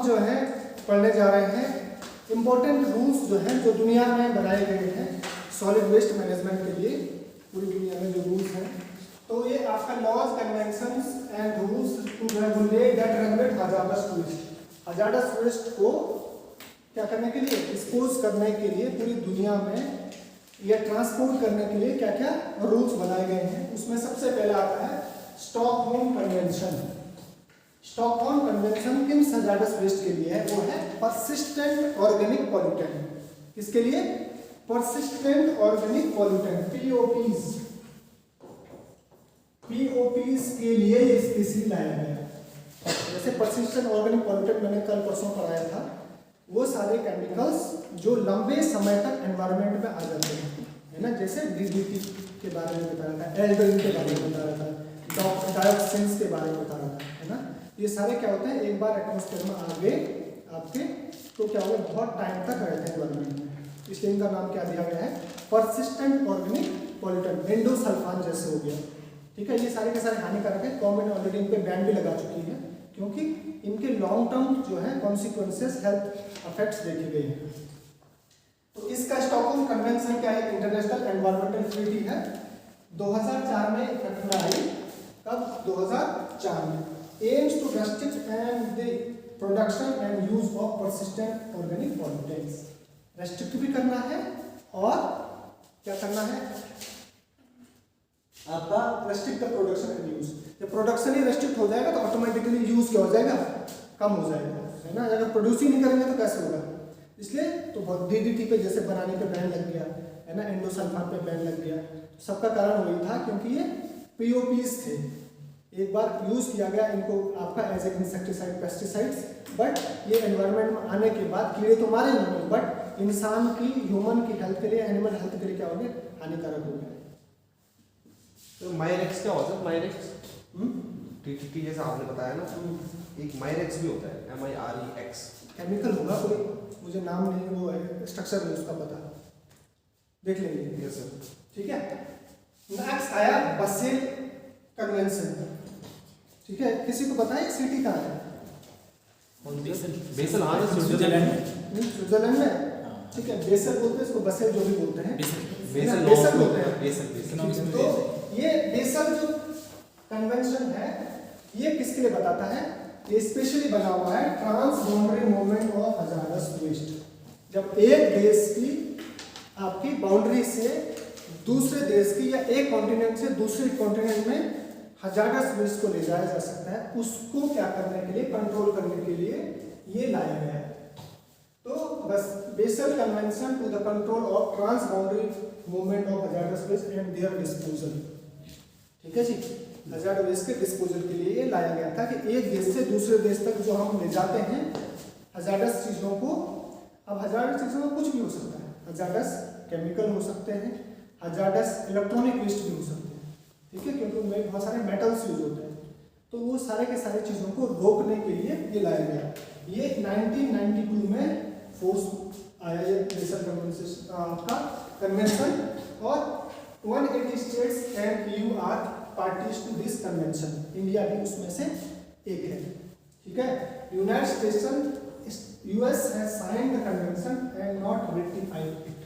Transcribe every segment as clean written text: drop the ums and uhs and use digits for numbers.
हम जो है पढ़ने जा रहे हैं इम्पोर्टेंट रूल्स जो हैं जो दुनिया में बनाए गए हैं सॉलिड वेस्ट मैनेजमेंट के लिए, पूरी दुनिया में जो रूल्स हैं। तो ये आपका laws, conventions and rules to regulate that regulate hazardous waste. Hazardous waste को क्या करने के लिए, डिस्पोज करने के लिए पूरी दुनिया में या ट्रांसपोर्ट करने के लिए क्या क्या रूल्स बनाए गए हैं। उसमें सबसे पहला आता है स्टॉकहोम कन्वेंशन। स्टॉकहोम कन्वेंशन किन हजार्डस वेस्ट के लिए है? वो है परसिस्टेंट ऑर्गेनिक पॉल्यूटेंट। किसके लिए? Persistent organic pollutant, POPs. POPs के लिए ये स्पेशली लाया गया है। जैसे परसिस्टेंट ऑर्गेनिक पॉल्यूटेंट मैंने कल परसों पढ़ाया था, वो सारे केमिकल्स जो लंबे समय तक एनवायरनमेंट में आ जाते हैं, है ना। जैसे डीडीटी के बारे में बताया था, एल्ड्रिन के बारे में बताया था, डायोक्सिन्स के बारे में बता रहा था, है ना। ये सारे क्या होते हैं, एक बार एटमॉस्फेयर में आ गए आपके तो क्या होगा, बहुत टाइम तक रहते हैं एनवायरनमेंट में। इसलिए इनका नाम क्या दिया गया है, परसिस्टेंट ऑर्गेनिक पॉल्यूटेंट। एंडोसल्फान जैसे हो गया, ठीक है। ये सारे के सारे हानिकारक है। गवर्नमेंट ऑलरेडी इन पे बैन भी लगा चुकी है क्योंकि इनके लॉन्ग टर्म जो है कॉन्सिक्वेंसेस, हेल्थ इफेक्ट्स देखे गए हैं। तो इसका स्टॉकहोम कन्वेंशन क्या है, इंटरनेशनल एनवायरमेंटल ट्रीटी है, 2004 में इफेक्ट में आई। कब? 2004 में। Aims to restrict and the production and use of persistent organic pollutants. Restrict भी करना है और क्या करना है आपका, restrict the production and use. जब प्रोडक्शन ही रेस्ट्रिक्ट हो जाएगा तो ऑटोमेटिकली यूज क्या हो जाएगा, कम हो जाएगा, है ना। अगर प्रोड्यूस ही नहीं करेंगे तो कैसे होगा। इसलिए तो बहुत डीडीटी पे जैसे बनाने पे बैन लग गया, है ना, एंडोसल्फान पे बैन लग गया। तो सबका कारण वही था क्योंकि ये पीओपीज थे, एक बार यूज किया गया इनको आपका as a insecticide, pesticides, but ये एनवायरनमेंट में आने के बाद कीड़े तो मारे नहीं, बट इंसान की, ह्यूमन की हेल्थ के लिए, एनिमल हेल्थ के लिए क्या हो गया, हानिकारक हो गया। तो मायरेक्स क्या होता है? मायरेक्स टीटीटी जैसा आपने बताया ना, एक मायरेक्स भी होता है, MIREX। केमिकल होगा कोई, मुझे नाम नहीं, वो स्ट्रक्चर नहीं उसका पता, देख लेंगे। Yes sir. ठीक है। नेक्स्ट आया बसेल कन्वेंशन, ठीक है। किसी को पता है सिटी कहाँ है? बेसल, हाँ, स्विट्जरलैंड में। स्विट्जरलैंड में, ठीक है। बेसल बोलते हैं इसको, बसेल जो भी बोलते हैं, बेसल बोलते हैं। बेसल। तो ये बेसल जो कन्वेंशन है ये किसके लिए बताता है, ये स्पेशली बना हुआ है trans boundary movement of hazardous waste. जब एक देश की आपकी बाउंड्री से दूसरे देश की या एक कॉन्टिनेंट से दूसरे कॉन्टिनेंट में हजार्डस वेस्ट को ले जाया जा सकता है, उसको क्या करने के लिए, कंट्रोल करने के लिए ये लाया गया है। तो बस Basel convention to the control of trans boundary movement of hazardous waste and their disposal, ठीक है जी। हजार्डस वेस्ट के डिस्पोजल के लिए ये लाया गया था कि एक देश से दूसरे देश तक जो हम ले जाते हैं हजार्डस चीजों को, अब हजार्डस चीजों में कुछ भी हो सकता है, हजार्डस केमिकल हो सकते हैं, हजार्डस इलेक्ट्रॉनिक वेस्ट भी हो सकते हैं, ठीक है, क्योंकि उनमें बहुत सारे मेटल्स यूज होते हैं। तो वो सारे के सारे चीजों को रोकने के लिए ये लाया गया। ये 1992 में फोर्स आया ये बेसल कन्वेंशन आपका कन्वेंशन, और 180 states and EU are parties to this convention. India भी उसमें से एक है, ठीक है। United States, US has signed the convention and not ratified it.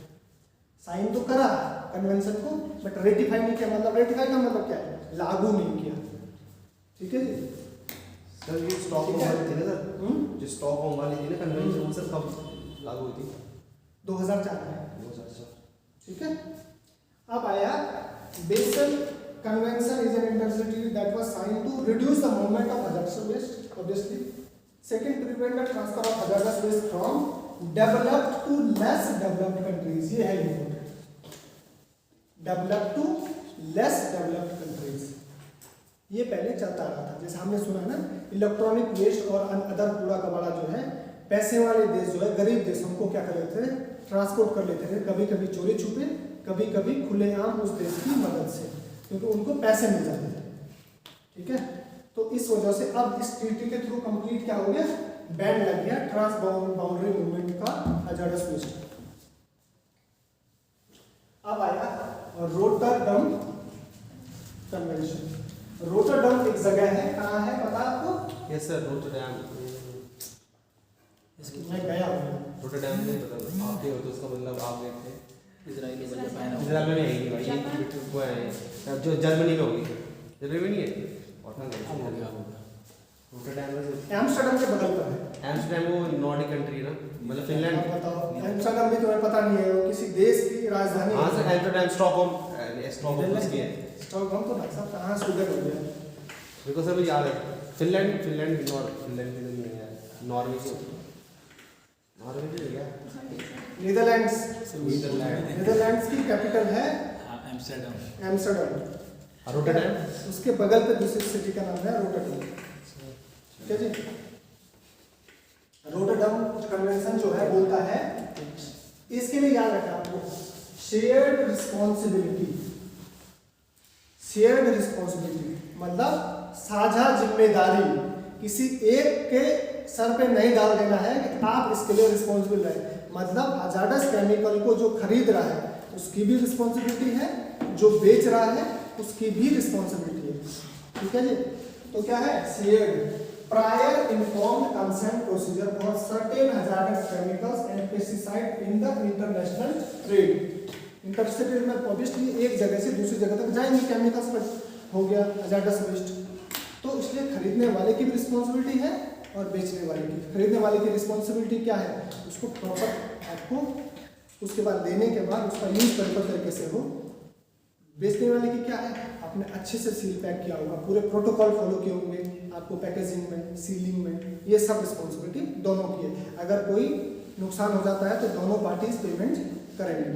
Sign तो करा कन्वेंशन को, बट रेटिफाई नहीं किया। मतलब रेटिफाई का मतलब क्या है, लागू नहीं किया, ठीक है जी। सर ये स्टॉकहोम वाली थी ना सर, जो स्टॉकहोम वाली थी ना कन्वेंशन, सर कब लागू हुई थी? 2004 में, 2004, ठीक है। अब आया Basel convention is an international treaty that was signed to reduce the movement of hazardous waste, obviously. Second, prevent the transfer of hazardous waste from developed to less developed countries. ये है important, developed to less developed countries. ये पहले चलता रहा था, जैसे हमने सुना ना, इलेक्ट्रॉनिक वेस्ट और अदर कूड़ा कबाड़ा जो है, पैसे वाले देश जो है, गरीब देशों को क्या कर लेते थे, ट्रांसपोर्ट कर लेते थे, कभी कभी चोरी छुपे, कभी कभी खुलेआम उस देश की मदद से, क्योंकि उनको पैसे मिल जाते थे, ठीक है। तो इस वजह से अब इस ट्रीटी के थ्रू कंप्लीट क्या हो गया, बैन लग गया ट्रांस बाउंड्री मूवमेंट का हजार्डस वेस्ट। अब आया रोटरडम कन्वेंशन। रोटरडम एक जगह है, कहाँ है पता आपको? Yes sir, Rotterdam. रोटरडैम में मतलब आप गए हो तो उसका मतलब आप गए थे इजरायली बंदे पहना हुआ। इजराइल में है ही नहीं भाई, ये वो है जो जर्मनी में होगी, जर्मनी में नहीं है और कहाँ अब हो गया, गए हो गया। रोटरडैम में एम्स्टर्डम के बगल पर है। एम्स्टर्डम वो नॉर्डिक कंट्री है ना, मतलब आप फिनलैंड। बताओ, एम्स्टर्डम भी तुम्हें पता नहीं है, वो किसी देश की राजधानी हाँ है। सर, एम्स्टर्डम स्टॉकहोम उसकी है। स्टॉकहोम तो भाई साहब कहाँ स्वीडन हो गया। मेरे को सर मुझे याद है फिनलैंड फिनलैंड फिनलैंड की नहीं है, नॉर्वे की है क्या? नीदरलैंड्स। नीदरलैंड। नीदरलैंड्स की कैपिटल है हाँ, एम्स्टर्डम। एम्स्टर्डम। रोटरडैम उसके बगल पे दूसरी सिटी का नाम है रोटरडम। ठीक है जी। रोटरडम कन्वेंशन जो है बोलता है, इसके लिए याद रखना आपको, शेयर्ड रिस्पॉन्सिबिलिटी। शेयर्ड रिस्पॉन्सिबिलिटी मतलब साझा जिम्मेदारी, किसी एक के सर पे नहीं डाल देना है कि आप इसके लिए रिस्पॉन्सिबल रहे। मतलब हजारडस केमिकल को जो खरीद रहा है उसकी भी रिस्पॉन्सिबिलिटी है, जो बेच रहा है उसकी भी रिस्पॉन्सिबिलिटी है। ठीक है जी। तो क्या है, shared prior informed consent procedure for certain hazardous chemicals and pesticide in the international trade. International trade में ऑब्वियसली एक जगह से दूसरी जगह तक जाएंगे केमिकल्स, पर हो गया हजारडस वेस्ट, तो इसलिए खरीदने वाले की भी रिस्पॉन्सिबिलिटी है और बेचने वाले की। खरीदने वाले की रिस्पॉन्सिबिलिटी क्या है, उसको प्रॉपर आपको उसके बाद लेने के बाद उसका यूज प्रॉपर तरीके से हो। बेचने वाले की क्या है, आपने अच्छे से सील पैक किया होगा, पूरे प्रोटोकॉल फॉलो किए होंगे, आपको पैकेजिंग में, सीलिंग में, ये सब रिस्पॉन्सिबिलिटी दोनों की है। अगर कोई नुकसान हो जाता है तो दोनों पार्टीज पेमेंट करेंगे।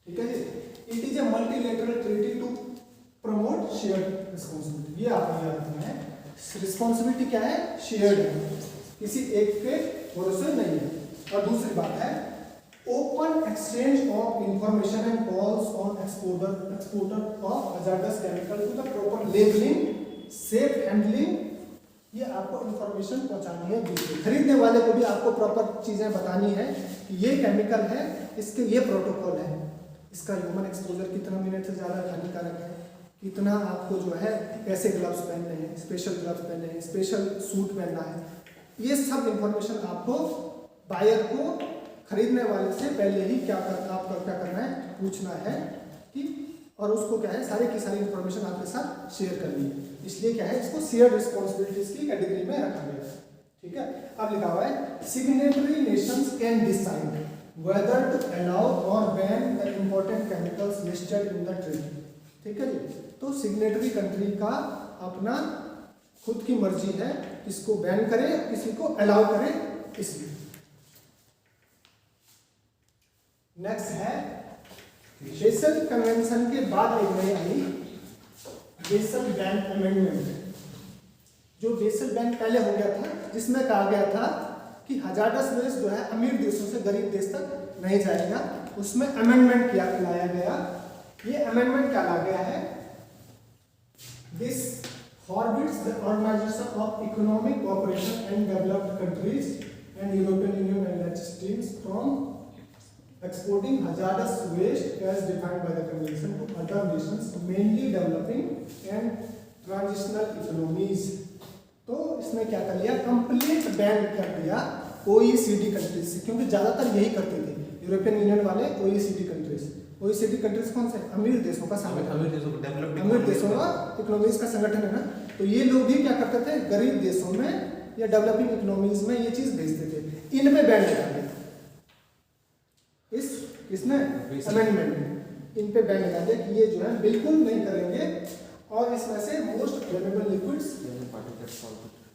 ठीक है जी। It is a multilateral treaty to promote shared responsibility. ये आपको याद रखना है, रिस्पॉन्सिबिलिटी क्या है, शेयर्ड है, किसी एक के भरोसे नहीं है। और दूसरी बात है open exchange of information and calls on exporter of hazardous chemical to the proper labelling, safe handling. ये आपको इंफॉर्मेशन पहुंचानी है दूसरे खरीदने वाले को भी, आपको प्रॉपर चीजें बतानी है कि ये केमिकल है, इसके ये प्रोटोकॉल है, इसका ह्यूमन एक्सपोजर कितना मिनट से ज़्यादा हानिकारक है, कितना आपको जो है कैसे ग्लव्स पहनने हैं, स्पेशल ग्लव्स पहनने हैं, स्पेशल सूट पहनना है। ये सब इंफॉर्मेशन आपको बायर को खरीदने वाले से पहले ही आपको क्या करना है, पूछना है कि, और उसको क्या है सारी की सारी इंफॉर्मेशन आपके साथ शेयर करनी है। इसलिए क्या है, इसको शेयर रिस्पॉन्सिबिलिटीज की कैटेगरी में रखा गया है। ठीक है। अब लिखा हुआ है signatory Nations can decide whether to allow or ban the important chemicals listed in the treaty। ठीक है जी। तो सिग्नेटरी कंट्री का अपना खुद की मर्जी है, किसको बैन करे किसी को अलाउ करे, इसलिए। नेक्स्ट है बेसल कन्वेंशन के बाद एक नई आई बेसल बैन अमेंडमेंट। जो बेसल बैन पहले हो गया था, जिसमें कहा गया था कि हजारडस वेस्ट जो है अमीर देशों से गरीब देश तक नहीं जाएगा, उसमें अमेंडमेंट क्या लाया गया। ये अमेंडमेंट क्या लाया गया है, this forbids the organization of economic cooperation and developed countries and European Union and United States from exporting hazardous waste as defined by the convention to other nations, mainly developing and transitional economies। तो इसमें क्या कर लिया, complete ban कर दिया OECD countries से, क्योंकि ज़्यादातर यही करते थे यूरोपियन यूनियन वाले। OECD कंट्रीज, OECD कंट्रीज कौन से, अमीर देशों का संगठन, अमीर देशों का इकोनॉमीज का संगठन है ना। तो ये लोग भी क्या करते थे, गरीब देशों में या डेवलपिंग इकोनॉमीज में ये चीज़ भेजते थे। इन पे बैन लगा दिया, इसमें अमेंडमेंट में इन पे बैन लगा दिया कि ये जो है बिल्कुल नहीं करेंगे। और इसमें से मोस्ट फ्लेमेबल लिक्विड्स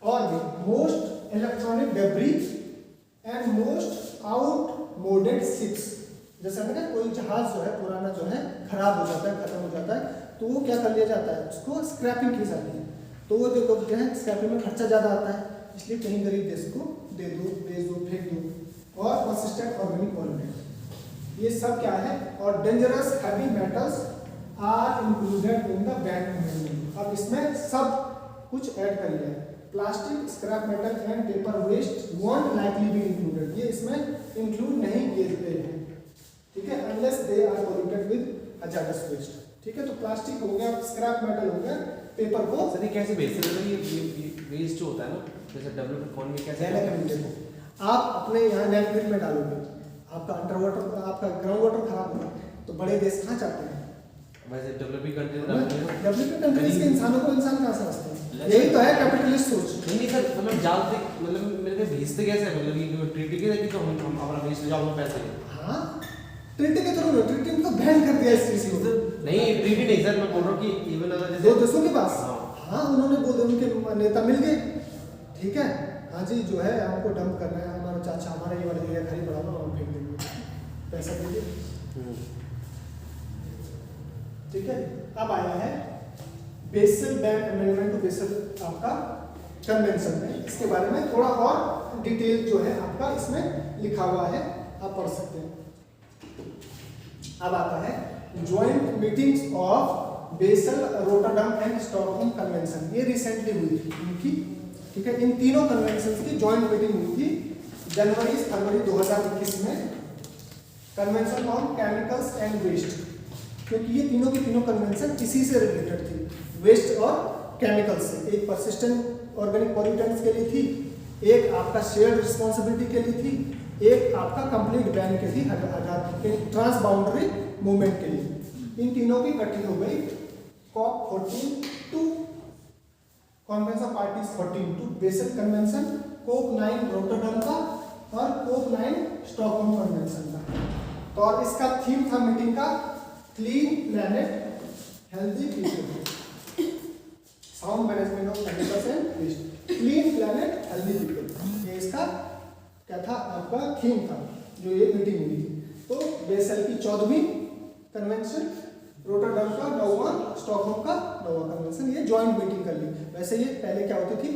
और भी most electronic debris and most outmoded ships. जैसे ना कोई जहाज जो है पुराना जो है खराब हो जाता है, खत्म हो जाता है, तो वो क्या कर लिया जाता है, उसको स्क्रैपिंग की जाती है। तो वो देखो क्या है, स्क्रैपिंग में खर्चा ज़्यादा आता है, इसलिए कहीं गरीब देश को दे दो, बेच दो, फेंक दो। और कंसिस्टेंट ऑर्गेनिक पॉल्यूटेंट, ये सब क्या है। और dangerous heavy metals are included in the ban amendment. अब इसमें सब कुछ ऐड कर लिया है, plastic, scrap metal and paper waste won't likely be included. ये इसमें इंक्लूड नहीं किए गए हैं, ठीक है, unless they are polluted with hazardous waste. ठीक है। तो प्लास्टिक हो गया, स्क्रैप मेटल हो गया, पेपर को सर ये कैसे बेचते हैं, ये वेस्ट जो होता है ना, जैसे डेवलप्ड इकोनॉमी कैसे देखो, आप अपने यहाँ लैंड ग्रिड में डालोगे, आपका अंडर वाटर, आपका ग्राउंड वाटर खराब होगा, तो बड़े देश कहाँ चाहते हैं? वैसे डेवलपिंग कंट्री डेवलपिंग कंट्रीज के इंसानों को इंसान कहाँ समझते हैं? यही तो है कैपिटलिस्ट सोच। नहीं सर, मतलब जालते, मतलब मेरे को भेजते कैसे हैं? मतलब ये ट्रीटी के कि तो हम हमारा भेज ले जाओ पैसे। हाँ, ट्रीटी के थ्रू, ट्रीटी ने तो बैन कर दिया इस चीज को। नहीं ट्रीटी नहीं सर, मैं बोल रहा हूँ कि इवन अगर दो देशों के पास, हाँ उन्होंने बोले, उनके नेता मिल गए, ठीक है, हाँ जी जो है आपको डंप करना है, हमारा चाचा हमारा ये वाला एरिया खाली पड़ा हुआ, हम फेंक देंगे, पैसा दे दिए, ठीक है। अब आया है Basel ban amendment to Basel आपका कन्वेंशन में, इसके बारे में थोड़ा और डिटेल जो है आपका इसमें लिखा हुआ है, आप पढ़ सकते हैं। अब आता है joint meetings of Basel, Rotterdam and Stockholm convention, ये रिसेंटली हुई थी इनकी, ठीक है। इन तीनों कन्वेंशन की ज्वाइंट मीटिंग हुई थी जनवरी फरवरी 2021 में, convention on chemicals and waste, क्योंकि ये तीनों की तीनों कन्वेंशन इसी से रिलेटेड थी, वेस्ट और केमिकल्स से। एक परसिस्टेंट ऑर्गेनिक पॉल्यूटेंट्स के लिए थी, एक आपका शेयर्ड रिस्पॉन्सिबिलिटी के लिए थी, एक आपका कंप्लीट बैन के थी ट्रांस बाउंड्री मूवमेंट के लिए। इन तीनों की इकट्ठी हो गई COP 14 to conference of parties 14 to Basel convention, COP 9 Rotterdam का और COP 9 स्टॉकहोम कन्वेंशन का। तो और इसका थीम था मीटिंग का clean planet healthy people, sound management of chemicals and waste, clean planet healthy people, ये इसका क्या था, आपका थीम था जो ये मीटिंग हुई थी। तो बेसल की 14वीं कन्वेंशन, रोटरडम का 9वां, स्टॉकहोम का 9वां कन्वेंशन, ये ज्वाइंट मीटिंग कर ली। वैसे ये पहले क्या होती थी,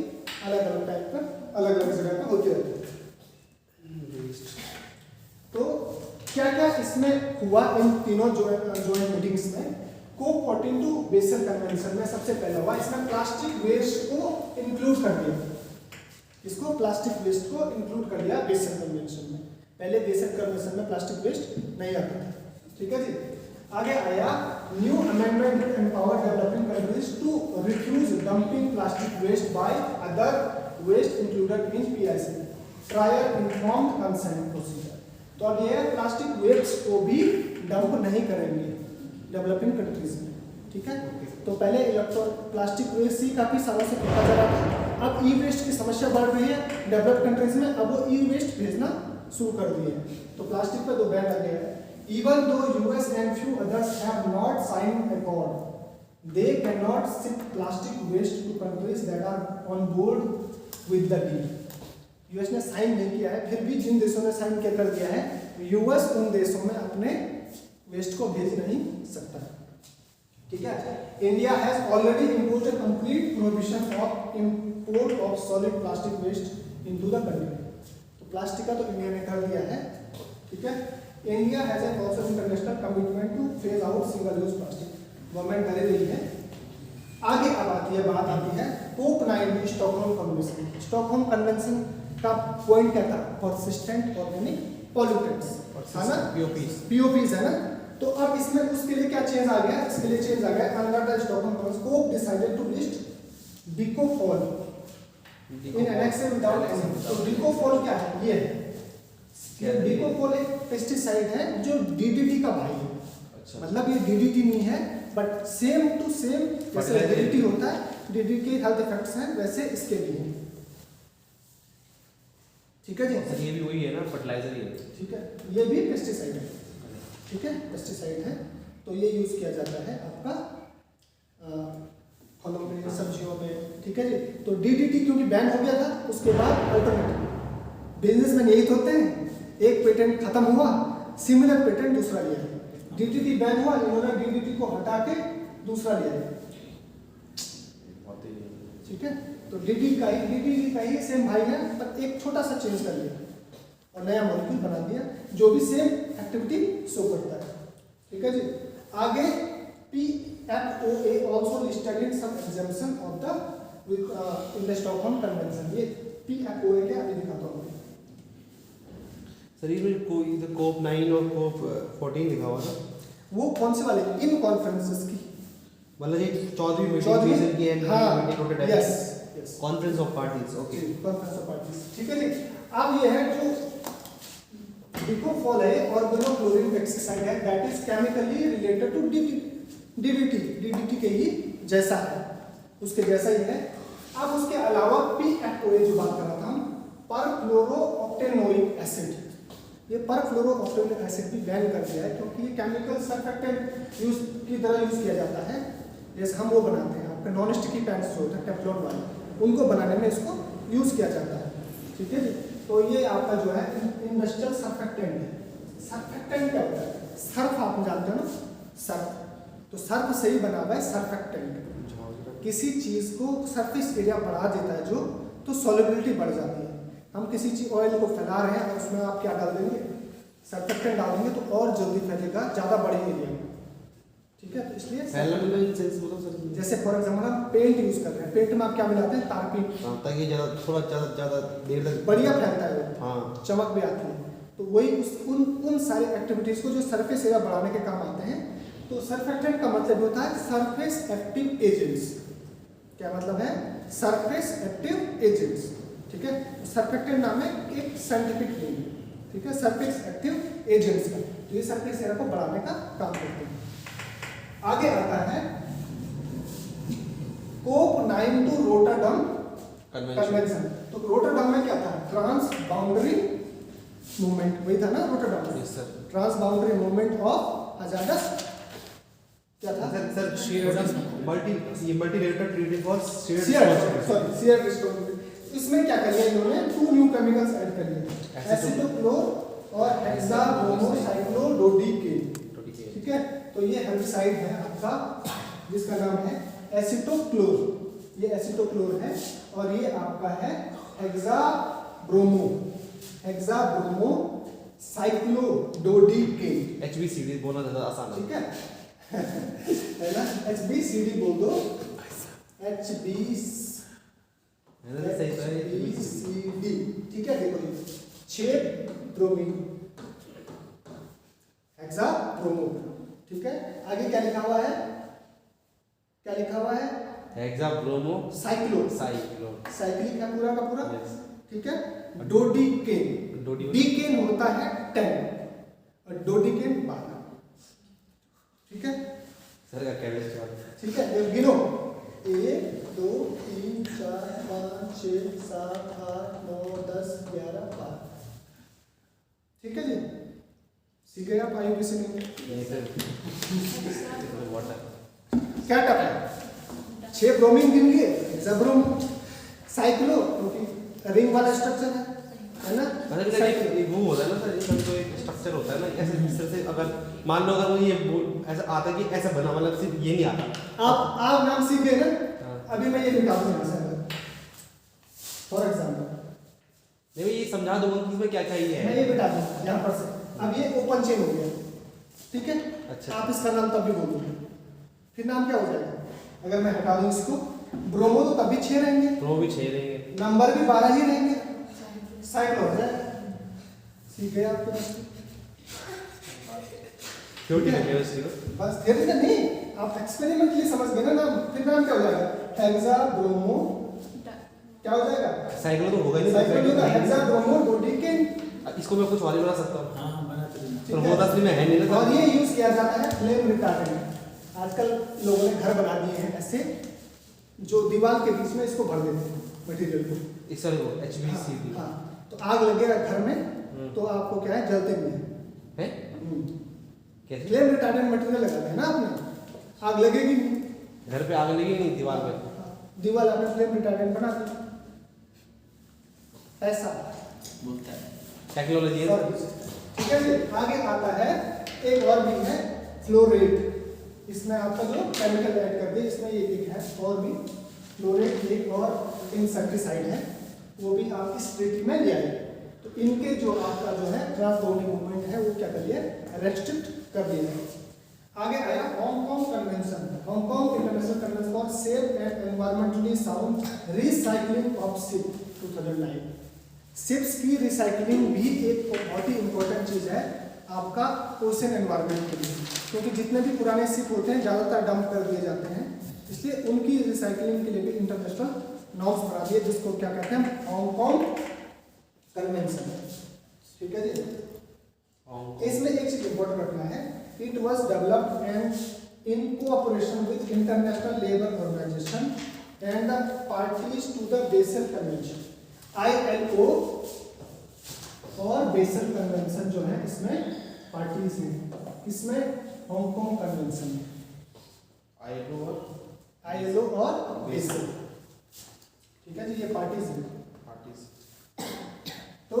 अलग अलग टाइप पर अलग अलग जगह पर होती रहती थी। तो क्या क्या इसमें हुआ इन तीनों ज्वाइंट मीटिंग्स में? COP 14 टू बेसल कन्वेंशन में सबसे पहला हुआ, इसमें प्लास्टिक वेस्ट को इंक्लूड कर दिया, इसको प्लास्टिक वेस्ट को इंक्लूड कर दिया बेसल कन्वेंशन में। पहले बेसल कन्वेंशन में प्लास्टिक वेस्ट नहीं आता था, ठीक है जी। आगे आया new amendment to empower developing countries to refuse dumping plastic waste by other waste included in PIC, prior informed consent procedure. तो अब ये प्लास्टिक वेस्ट को भी डंप नहीं करेंगे डेवलपिंग कंट्रीज में, ठीक है। तो पहले प्लास्टिक वेस्ट ही काफी सालों से फेंका जा रहा था, अब ई वेस्ट की समस्या बढ़ रही है डेवलप्ड कंट्रीज में, अब वो ई वेस्ट भेजना शुरू कर दिए हैं, तो प्लास्टिक पर 2 बैन लग गया है। Even though US and few others have not signed accord, they cannot ship plastic waste to countries that are on board with the deal. US ने साइन नहीं किया है, फिर भी जिन देशों ने साइन कर दिया है, US उन देशों में अपने वेस्ट को भेज नहीं सकता, ठीक है। India has already imposed a complete prohibition of import of solid plastic waste into the country। तो प्लास्टिक का तो इंडिया ने कर दिया है, ठीक है। India has an also international commitment two phase out single use plastic, government कर रही है। आगे अब आती है बात आती है COP 9 Stockholm convention. Stockholm convention का पॉइंट क्या था? परसिस्टेंट ऑर्गेनिक पॉल्यूटेंट्स, है ना, POPs है ना। तो अब इसमें उसके लिए क्या चेंज आ गया? इसके लिए चेंज आ गया, under the Stockholm convention COP decided to list dicofol in annex without any. तो डिकोफॉल क्या है? ये डिकोफॉल एक पेस्टिसाइड है जो DDT का भाई है। अच्छा। मतलब ये DDT नहीं है, बट सेम टू सेम जैसे DDT होता है, DDT के हेल्थ इफेक्ट्स हैं, वैसे इसके भी हैं, ठीक है जी। ये भी वही है ना, फर्टिलाइजर ही है, ठीक है, ये भी पेस्टिसाइड है, ठीक है, पेस्टिसाइड है। तो ये यूज किया जाता है आपका फलों में, सब्जियों में, ठीक है जी। तो DDT क्योंकि बैन हो गया था, उसके बाद अल्टरनेटिव बिजनेस में यही तो होते हैं, एक पेटेंट खत्म हुआ, सिमिलर पेटेंट दूसरा लिया, DDT बैन हुआ, इन्होंने DDT को हटा के दूसरा लिया, ठीक है। तो DDT का ही सेम भाई है, पर एक छोटा सा चेंज कर लिया और नया मॉलिक्यूल बना दिया जो भी सेम एक्टिविटी शो करता है, ठीक है जी। आगे PFOA also listed in some exemption of the in the Stockholm Convention। ये PFOA क्या अभी दिखाता हूँ सर। ये कोई इधर COP 9 और COP 14 लिखा हुआ था, वो कौन से वाले? इन कॉन्फ्रेंसेस की, मतलब ये 14वीं मीटिंग की एंड हाँ, meeting yes conference of parties, okay, conference of parties, ठीक है जी। अब ये है जो डिकोफॉल है ऑर्गेनोक्लोरीन पेस्टिसाइड है, that is chemically related to DDT के ही जैसा है, उसके जैसा ही है। अब उसके अलावा PFOA जो बात कर रहा था हम, परफ्लोरोऑक्टेनोइक एसिड, ये परफ्लोरोऑक्टेनोइक एसिड भी बैन कर दिया है क्योंकि ये केमिकल सर्फेक्टेंट यूज की तरह यूज किया जाता है। जैसे हम वो बनाते हैं आपके नॉन स्टिकी पैंट्स जो होते हैं टेफ्लॉन वाले, उनको बनाने में इसको यूज किया जाता है, ठीक है जी। तो ये आपका जो है इंडस्ट्रियल सर्फेक्टेंट है। सर्फेक्टेंट क्या होता है? सर्फ आप जानते हो ना, सर्फ, तो सर्फ से ही बना हुआ है सर्फेक्टेंट। किसी चीज को सरफेस एरिया बढ़ा देता है जो, तो सॉल्युबिलिटी बढ़ जाती है। हम किसी चीज ऑयल को फैला रहे हैं और उसमें आप क्या डाल देंगे, सर्फेक्टेंट डाल देंगे तो और जल्दी फैलेगा ज्यादा बड़े एरिया में, ठीक है। तो इसलिए जैसे फॉर एग्जाम्पल हम पेंट यूज कर रहे हैं, पेंट में आप क्या मिलाते हैं, तारपीन, ताकि थोड़ा ज्यादा देर तक बढ़िया फैलता है वो, हाँ, चमक भी आती है। तो वही उन सारी एक्टिविटीज को जो सरफेस एरिया बढ़ाने के काम आते हैं। तो सर्फेक्टेंट का मतलब होता है सरफेस एक्टिव एजेंट्स। क्या मतलब है? सरफेस एक्टिव एजेंट्स, ठीक है। सर्फेक्टेंट नाम है एक साइंटिफिक नेम, ठीक है, सरफेस एक्टिव एजेंट्स का। तो ये सरफेस एरिया को बढ़ाने का काम करते हैं। आगे आता है कोप 92 रोटरडम कन्वेंशन। तो रोटरडम में क्या था? ट्रांस बाउंड्री मूवमेंट, वही था ना Rotterdam. Yes sir. Trans boundary movement of hazardous क्या था? Multilateral treaty for sheer restoration. इसमें क्या कर लिया इन्होंने? 2 न्यू केमिकल्स ऐड कर लिए, एसिटोक्लोर और हेक्साब्रोमोसाइक्लोडोडिकेन, ठीक है। तो ये हेर्बिसाइड है आपका जिसका नाम है एसिटोक्लोर, ये एसिटोक्लोर है और ये आपका है हेक्साब्रोमोसाइक्लोडोडिकेन। HBCD बोलना ज्यादा आसान है, ठीक है है ना, HBCD बोल दो, HBCD, ठीक है। देखो ये 6 ब्रोमीन हेक्साब्रोमो, ठीक है। आगे क्या लिखा हुआ है? क्या लिखा हुआ है? हेक्साब्रोमो साइक्लो, साइक्लिक है पूरा का पूरा, ठीक है। डोडिकेन, डीकेन होता है 10 और डोडिकेन 12, ठीक है सर का केमिस्ट्री, ठीक है। ये गिनो 1 2 3 4 5 6 7 8 9 10 11 12, ठीक है जी। सीख गए आप IUPAC में? नहीं सर, क्या टप है? 6 ब्रोमीन गिन लिए, हेक्साब्रोमो, साइक्लो क्योंकि रिंग वाला स्ट्रक्चर है ना। मतलब एक वो होता है ना सर, इसमें तो एक स्ट्रक्चर होता है ना, ऐसे इस तरह से अगर मान लो अगर वो ये ऐसा आता कि ऐसा बना, मतलब सिर्फ ये नहीं आता। आप नाम सीख गए ना। अभी मैं ये निकाल दूंगा सर, फॉर एग्जांपल नहीं ये समझा दूंगा कि इसमें क्या चाहिए मैं ये बता दूंगा यहाँ पर से। अब ये ओपन चेन हो गया, ठीक है। अच्छा। आप इसका नाम तब भी बोलोगे, फिर नाम क्या हो जाएगा? अगर मैं हटा दूं इसको, ब्रोमो तो तब भी 6 रहेंगे, प्रो भी 6 रहेंगे, नंबर भी 12 ही रहेंगे, साइक्लो हो जाएगा। सीख गए आपके बस, क्यों ठीक है उसकी बस धीरे धीरे नहीं, आप एक्सपेरिमेंटली समझ गए ना नाम, फिर नाम क्या हो जाएगा? हेक्साब्रोमो, क्या हो जाएगा? साइक्लो तो होगा ही नहीं, साइक्लो होगा, हेक्साब्रोमोडोडिकेन। इसको मैं कुछ और ही बना सकता हूँ, हाँ बना तो पर वो असली में है नहीं ना। और ये यूज किया जाता है फ्लेम रिटार्डेंट। आजकल लोगों ने घर बना दिए हैं ऐसे, जो दीवार के बीच में इसको भर देते हैं मटेरियल को, इस वाले को HBCD। हाँ, तो आग लगेगा घर में तो आपको क्या है, जलते नहीं है। कैसे? फ्लेम रिटार्डेंट मटेरियल लगाते हैं ना आपने, आग लगेगी नहीं। घर पे आग लगी नहीं, दीवार पे, दीवार आपने फ्लेम रिटार्डेंट बना दी, ऐसा बोलता है टेक्नोलॉजी है, ठीक है जी। आगे आता है एक और भी है फ्लोरेट, इसमें आपका जो केमिकल ऐड कर दिए, इसमें ये एक है और भी फ्लोरेट, एक और इंसेक्टिसाइड है, वो भी आप इस ट्रीटी में ले आए। तो इनके जो आपका जो है ट्रांसबोर्डिंग मूवमेंट है वो क्या कर लिया, रेस्ट्रिक्ट कर दिया है। आगे आया Hong Kong convention, Hong Kong international convention for safe and environmentally sound recycling of ship 2009। Ships की रिसाइकलिंग भी एक बहुत ही इंपॉर्टेंट चीज है आपका ओशन एनवायरनमेंट के लिए, क्योंकि जितने भी पुराने शिप होते हैं ज़्यादातर डंप कर दिए जाते हैं, इसलिए उनकी रिसाइकलिंग के लिए भी इंटरनेशनल नॉर्म्स बना दिए, जिसको क्या कहते हैं हांगकांग कन्वेंशन, ठीक है जी। हांगकांग इसमें एक चीज इंपॉर्टेंट रखना है, it was developed and in cooperation with international labour organisation and the parties to the Basel convention. ILO और बेसल कन्वेंशन जो है इसमें पार्टीज हैं, इसमें हांगकांग कन्वेंशन में ILO और बेसल, ठीक है जी, ये पार्टीज हैं। पार्टीज तो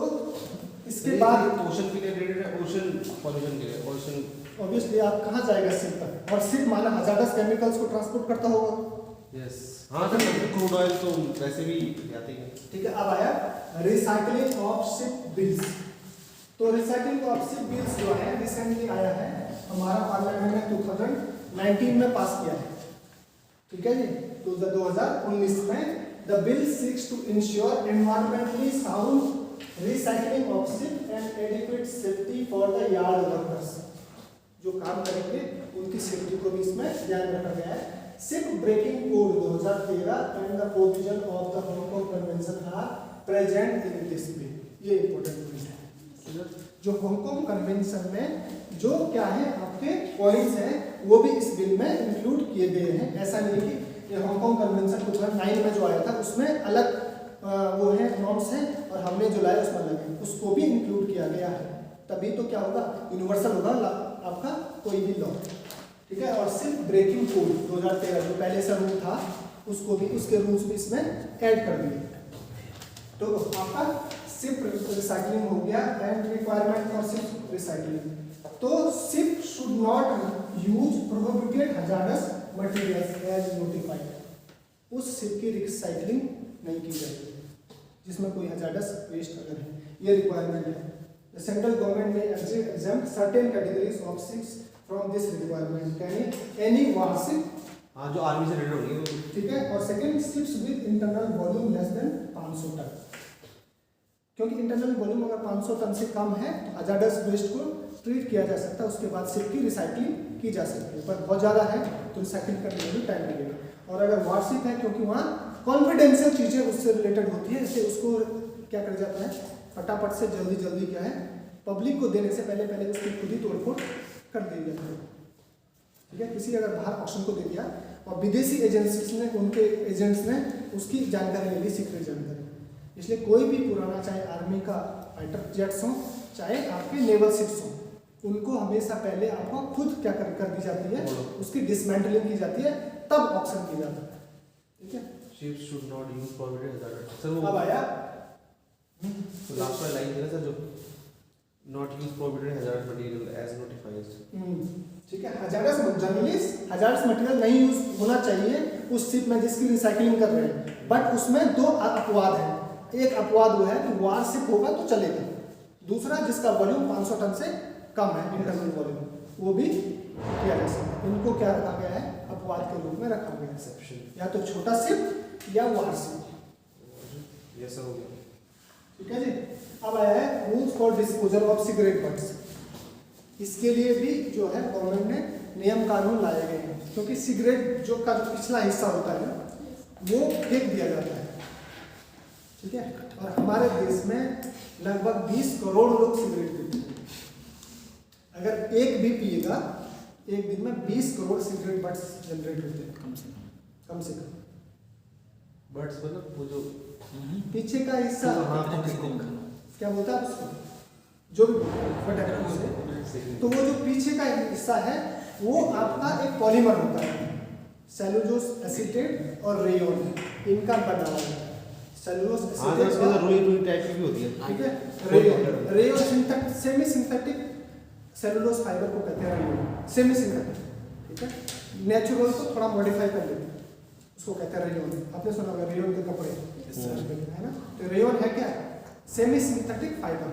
इसके बाद ओशन के लिए रिलेटेड है, ओशन पॉल्यूशन के लिए, ओशन ऑब्वियसली आप कहाँ जाएगा शिप तक, और शिप माना हजारस केमिकल्स को ट्रांसपोर्ट करता होगा। यस हाँ सर, क्रूड ऑयल तो वैसे भी जाती है। ठीक है, अब आया रिसाइकलिंग ऑफ शिप बिल्स। तो रिसाइकलिंग ऑफ शिप बिल्स जो है रिसेंटली आया है, हमारा पार्लियामेंट ने 2019 में पास किया है, ठीक है जी। तो 2019 में the bill seeks to ensure environmentally sound recycling of ship and adequate safety for the yard workers. जो काम करेंगे उनकी सेफ्टी को भी इसमें ध्यान रखा गया है। Ship breaking code 2013 and the provision of the Hong Kong convention are present in this bill. ये इंपॉर्टेंट पॉइंट है, जो हांगकांग कन्वेंशन में जो क्या है आपके पॉइंट्स हैं वो भी इस बिल में इंक्लूड किए गए हैं। ऐसा नहीं कि ये हांगकांग कन्वेंशन 2009 में जो आया था उसमें अलग वो है नॉर्म्स हैं और हमने जो लाया उसमें अलग है, उसको भी इंक्लूड किया गया है। तभी तो क्या होगा, यूनिवर्सल होगा आपका कोई भी लॉ, ठीक है। और सिर्फ ब्रेकिंग कोड 2013 जो पहले से रूल था उसको भी, उसके रूल्स भी इसमें ऐड कर दिए। तो आपका शिप रिसाइकलिंग हो गया and requirement for ship recycling. तो ship should not use prohibited hazardous materials as notified. उस शिप की रिसाइकलिंग नहीं की जाएगी जिसमें कोई हजारस वेस्ट अगर है, ये रिक्वायरमेंट है। The central government may exempt certain categories of ships from this requirement. Can any warship, हाँ जो आर्मी से रिलेटेड होगी, ठीक है। और second, ships with internal volume less than 500 ton, क्योंकि इंटरनल वॉल्यूम अगर 500 टन से कम है तो हजारस वेस्ट को ट्रीट किया जा सकता है, उसके बाद शिप की रिसाइकलिंग की जा सकती है। पर बहुत ज़्यादा है तो रिसाइकलिंग करने में भी टाइम लगेगा। और अगर वार्षिक है, क्योंकि वहाँ कॉन्फिडेंशियल चीज़ें उससे रिलेटेड होती है, इसलिए उसको क्या कर जाता है, फटाफट से जल्दी क्या है पब्लिक को देने से पहले उसकी खुद ही तोड़फोड़ कर दी जाती है, ठीक है। किसी अगर बाहर ऑप्शन को दे दिया और विदेशी एजेंसीज ने, उनके एजेंट्स ने उसकी जानकारी ले ली, सीक्रेट जानकारी। इसलिए कोई भी पुराना, चाहे आर्मी का फाइटर जेट्स हो चाहे आपके नेवल शिप्स हो, उनको हमेशा पहले आपको खुद क्या कर दी जाती है, उसकी डिसमेंटलिंग की जाती है, तब ऑप्शन किया जाता है, ठीक है। Ships should not use prohibited hazardous. Sir अब आया तो लास्ट वाला लाइन है सर, जो not use prohibited hazardous material as notified, ठीक है। हजारस जनरली हजारस मटेरियल नहीं यूज होना चाहिए उस शिप में जिसकी रिसाइकलिंग कर रहे हैं, बट उसमें दो अपवाद हैं। एक अपवाद वो है कि वारशिप होगा तो चलेगा, दूसरा जिसका वॉल्यूम 500 टन से कम है इंटरनल वॉल्यूम, वो भी किया जा सकता है। इनको क्या रखा गया है, अपवाद के रूप में रखा गया है, एक्सेप्शन, या तो छोटा शिप या वारशिप। ये सब हो गया, ठीक है जी। अब आया है rules for disposal of cigarette butts. इसके लिए भी जो है गवर्नमेंट ने नियम कानून लाए गए हैं, क्योंकि सिगरेट जो का जो पिछला हिस्सा होता है वो फेंक दिया जाता है, ठीक है। और हमारे देश में लगभग 20 करोड़ लोग सिगरेट पीते हैं। अगर एक भी पिएगा एक दिन में 20 करोड़ सिगरेट बट्स जनरेट होते हैं, कम से कम। बट्स मतलब वो जो पीछे का हिस्सा, क्या बोलता है उसको, जो भी, तो वो जो पीछे का हिस्सा है वो आपका एक पॉलीमर होता है, सेलुलोज एसीटेट और रेयोन, इनका बना हुआ है। सेलुलोज एसीटेट और रुई टाइप की भी होती है, ठीक है। Rayon semi synthetic cellulose fibre को कहते हैं रेयोन, सेमी सिंथेटिक, ठीक है। नेचुरल को थोड़ा मॉडिफाई कर देते हैं, उसको कहते हैं रेयोन। आपने सुना होगा रेयोन के कपड़े, है ना। तो रेयोन है क्या, सेमी सिंथेटिक फाइबर,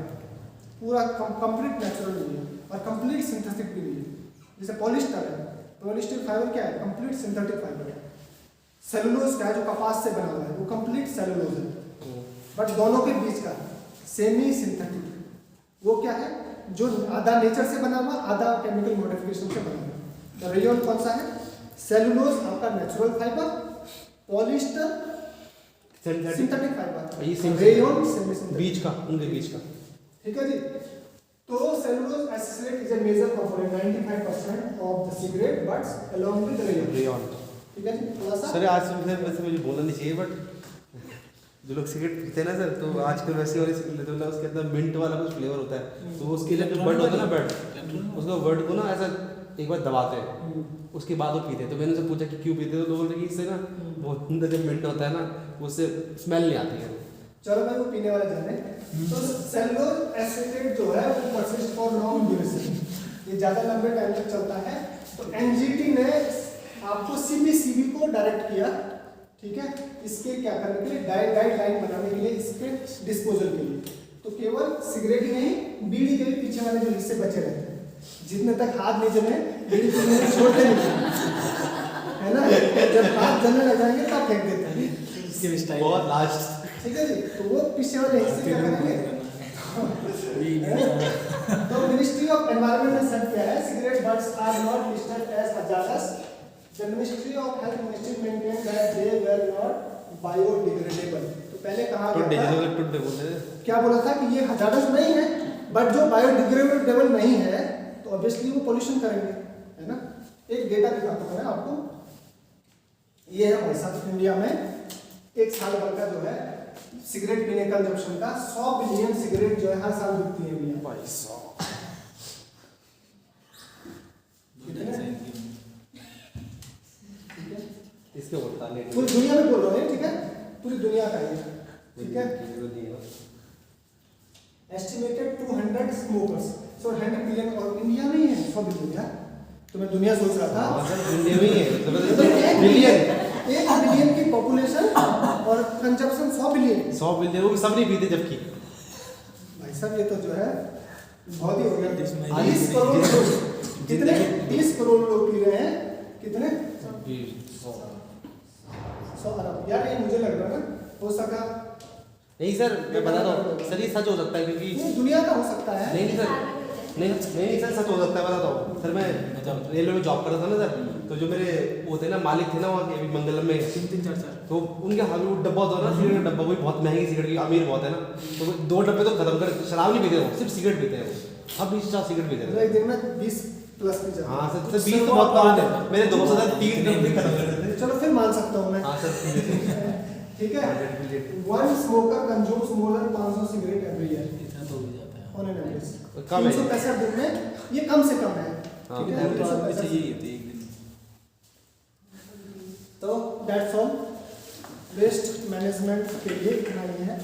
पूरा कंप्लीट नेचुरल नहीं है और कंप्लीट सिंथेटिक भी नहीं है। जैसे पॉलिस्टर है, पॉलिस्टर फाइबर क्या है, कंप्लीट सिंथेटिक फाइबर है। सेलुलोज का जो कपास से बना हुआ है वो कंप्लीट सेलुलोज है, बट दोनों के बीच का सेमी सिंथेटिक वो क्या है, जो आधा नेचर से बना हुआ, आधा केमिकल मॉडिफिकेशन से बना हुआ। तो रेयोन कौन सा है, सेलुलोज आपका natural fibre, polyester synthetic fibre, ये रेयन सेमी सिंथेटिक, बीच का, उनके बीच का। ठीक है जी। तो cellulose acetate is a major component 95% of the cigarette butts along with rayon. Rayon. ठीक है जी। थोड़ा सा सर आज से वैसे मुझे बोलना नहीं चाहिए, बट जो लोग सिगरेट पीते हैं ना सर, तो आजकल वैसे वाली सिगरेट लेते हैं ना, उसके अंदर मिंट वाला कुछ फ्लेवर होता है, तो उसके लिए जो बर्ड होता है ना, बर्ड, उसका बर्ड को ना ऐसा एक बार दबाते हैं, उसके बाद वो पीते हैं। तो मैंने उनसे पूछा कि क्यों पीते हो, तो बोलते कि इससे ना वो अंदर जब मिंट होता है ना, उससे स्मेल नहीं आती है। चलो भाई वो पीने वाला जाने। तो सेलुलोज एसिलेट जो है वो परसिस्ट फॉर लॉन्ग ड्यूरेशन, ये ज्यादा लंबे टाइम तक चलता है। तो एनजीटी ने आपको सीबीसीबी को डायरेक्ट किया, ठीक है, इसके क्या करने के लिए, गाइडलाइन बनाने के लिए, इसके डिस्पोजल के लिए। तो केवल सिगरेट ही नहीं, बीड़ी के भी पीछे वाले जो हिस्से बचे रहते हैं, जितने तक हाथ नहीं जले बीड़ी को नहीं छोड़ते नहीं, है ना, जब हाथ जलने लग जाएंगे तब फेंक देते हैं, इसके भी स्टाइल बहुत लास्ट। ठीक है जी। तो वो पीछे वाले हिस्से क्या करेंगे। तो मिनिस्ट्री ऑफ एनवायरनमेंट ने सेट किया है cigarette butts are not listed as hazardous. The ministry of health ministry maintain that they were not biodegradable. तो पहले कहा गया था, टुड्डे बोलते हैं, क्या बोला था कि ये हजारस नहीं है, बट जो बायोडिग्रेडेबल नहीं है तो ऑब्वियसली वो पोल्यूशन करेंगे, है ना। एक डेटा दिखाता हूं मैं आपको, ये है हमारे साथ इंडिया में एक साल भर का जो है सिगरेट पीने कंजप्शन का 100 बिलियन सिगरेट जो है हर साल बिकती है इंडिया में। भाई साहब इसके बोलता नहीं, पूरी दुनिया में बोल रहे हैं, ठीक है, पूरी दुनिया का ये, ठीक है। एस्टिमेटेड 200 स्मोकर्स, सो 100 मिलियन, और इंडिया में ही है 100 बिलियन यार। तो मैं दुनिया सोच रहा था, इंडिया में ही है, एक बिलियन की पॉपुलेशन और कंजप्शन 100 बिलियन। 100 बिलियन, वो सब नहीं पीते जबकि। भाई साहब ये तो जो है बहुत ही हो गया। 20 करोड़ लोग, कितने 20 करोड़ लोग पी रहे हैं, कितने 100 अरब। यार ये मुझे लग रहा है ना हो सका, नहीं सर मैं बता रहा हूँ सर, ये सच हो सकता है क्योंकि ये दुनिया का हो सकता है। नहीं सर, नहीं सर सच हो सकता है, बताता हूँ सर। मैं रेलवे में जॉब करता था ना सर, तो जो मेरे वो थे ना मालिक थे ना वहाँ के, अभी मंगलम में 3-4 तो उनके हाथ में वो डब्बा होता है ना सिगरेट का डब्बा, वही बहुत महंगी सिगरेट की, अमीर बहुत है ना, तो वो 2 डब्बे तो खत्म कर, शराब नहीं पीते वो, सिर्फ सिगरेट पीते हैं वो। अब 20 सिगरेट पीते मतलब हैं एक दिन में 20 प्लस पी जाते हैं। हाँ सर, 20 तो बहुत कम है, मेरे दोस्त सर 3 डब्बे खत्म कर देते हैं। चलो फिर मान सकता हूँ मैं। हाँ सर ठीक है। One smoker consumes more than 500 cigarette every year इतना तो हो ही जाता है। On an average. कम है। 365 दिन में ये कम से कम है। हाँ, ठीक है, वो तो आदमी 365 चाहिए ही होती है एक दिन। तो दैट्स ऑल। वेस्ट मैनेजमेंट के लिए इतना ही है।